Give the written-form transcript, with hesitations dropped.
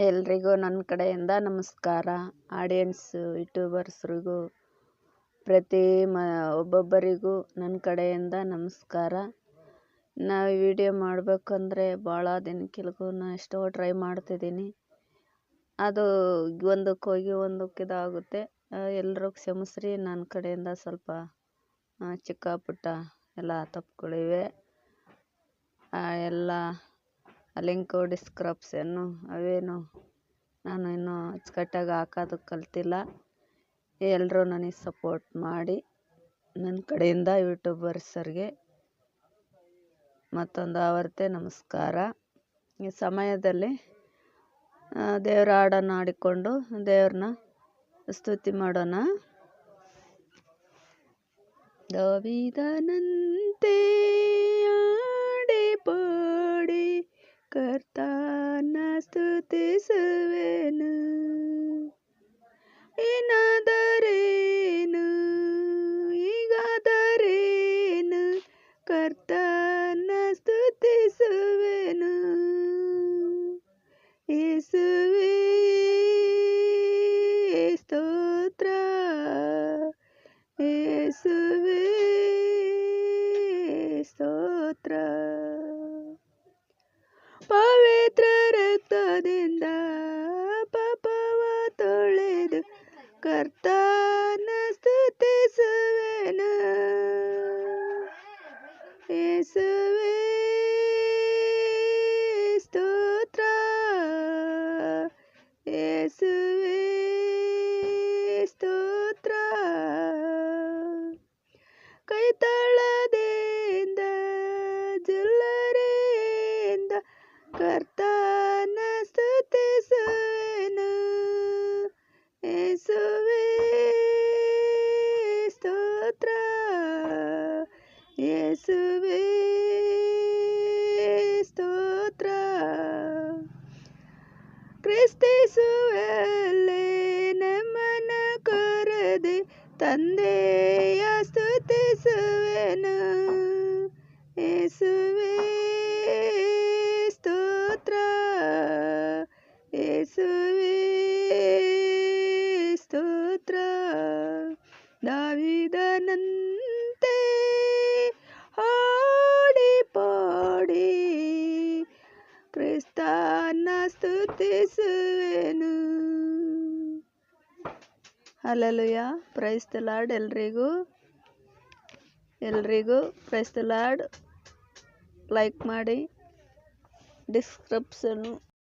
ಎಲ್ರಿಗೂ ನನ್ನ ಕಡೆಯಿಂದ ನಮಸ್ಕಾರ. ಆಡಿಯನ್ಸು ಯೂಟ್ಯೂಬರ್ಸ್ರಿಗೂ ಒಬ್ಬೊಬ್ಬರಿಗೂ ನನ್ನ ಕಡೆಯಿಂದ ನಮಸ್ಕಾರ. ನಾವು ವಿಡಿಯೋ ಮಾಡಬೇಕಂದ್ರೆ ಭಾಳ ದಿನಕ್ಕೆಲ್ಗೂ ಎಷ್ಟೋ ಟ್ರೈ ಮಾಡ್ತಿದ್ದೀನಿ. ಅದು ಒಂದಕ್ಕೆ ಹೋಗಿ ಒಂದಕ್ಕೆ ಇದಾಗುತ್ತೆ. ಎಲ್ಲರೂ ಕ್ಷಮಿಸ್ರಿ. ನನ್ನ ಕಡೆಯಿಂದ ಸ್ವಲ್ಪ ಚಿಕ್ಕ ಪುಟ್ಟ ಎಲ್ಲ ತಪ್ಪುಗಳಿವೆ. ಎಲ್ಲ ಲಿಂಕು ಡಿಸ್ಕ್ರಿಪ್ಷನ್ನು ಅವೇನು ನಾನು ಇನ್ನೂ ಅಚ್ಚುಕಟ್ಟಾಗಿ ಹಾಕೋದು ಕಲ್ತಿಲ್ಲ. ಎಲ್ಲರೂ ನನಗೆ ಸಪೋರ್ಟ್ ಮಾಡಿ. ನನ್ನ ಕಡೆಯಿಂದ ಯೂಟ್ಯೂಬರ್ಸರಿಗೆ ಮತ್ತೊಂದು ಆವರ್ತಿ ನಮಸ್ಕಾರ. ಈ ಸಮಯದಲ್ಲಿ ದೇವರ ಹಾಡನ್ನು ಹಾಡಿಕೊಂಡು ದೇವ್ರನ್ನ ಸ್ತುತಿ ಮಾಡೋಣ. ದಾವೀದನಂತೆ ಹಾಡಿ ಪಾಡಿ ಕರ್ತನ ಸ್ತುತಿಸುವೆನು. ಈಗಾದರೇನು ಕರ್ತನ ಸ್ತುತಿಸುವೆನು. ಯೇಸುವೇ ಸ್ತೋತ್ರ, ಯೇಸುವೇ ಸ್ತೋತ್ರ. ಪವಿತ್ರ ರಕ್ತದಿಂದ ಪಾಪವ ತೊಳೆದು ಕರ್ತನ ಸ್ತುತಿಸುವೆನು. ಯೇಸುವೇ ಸ್ತೋತ್ರ, ಯೇಸುವೇ ಸ್ತೋತ್ರ. ಕೈತಾಳದಿಂದ ಜುಲ್ಲರೆಯಿಂದ ಕರ್ತನ ಸ್ತುತಿಸುವೆನು. ಯೇಸುವೇ ಸ್ತೋತ್ರ, ಯೇಸುವೇ ಸ್ತೋತ್ರ. ಕ್ರಿಸ್ತೇಸುವಲ್ಲೇ ನಮ್ಮನ್ನು ಕರೆದೆ ತಂದೆಯ ಸ್ತುತಿಸುವೆನು. ಯೇಸುವೇ ಸ್ತೋತ್ರ, ಯೇಸುವೇ ಸ್ತೋತ್ರ. ದಾವೀದನಂತೆ ಹಾಡಿ ಪಾಡಿ ಕ್ರಿಸ್ತನ ಸ್ತುತಿಸುವೆನು. ಹಲ್ಲೆಲೂಯಾ. Praise the Lord. ಎಲ್ರಿಗೂ ಪ್ರೈಸ್ ದಿ ಲಾರ್ಡ್. ಲೈಕ್ ಮಾಡಿ. ಡಿಸ್ಕ್ರಿಪ್ಷನ್ನು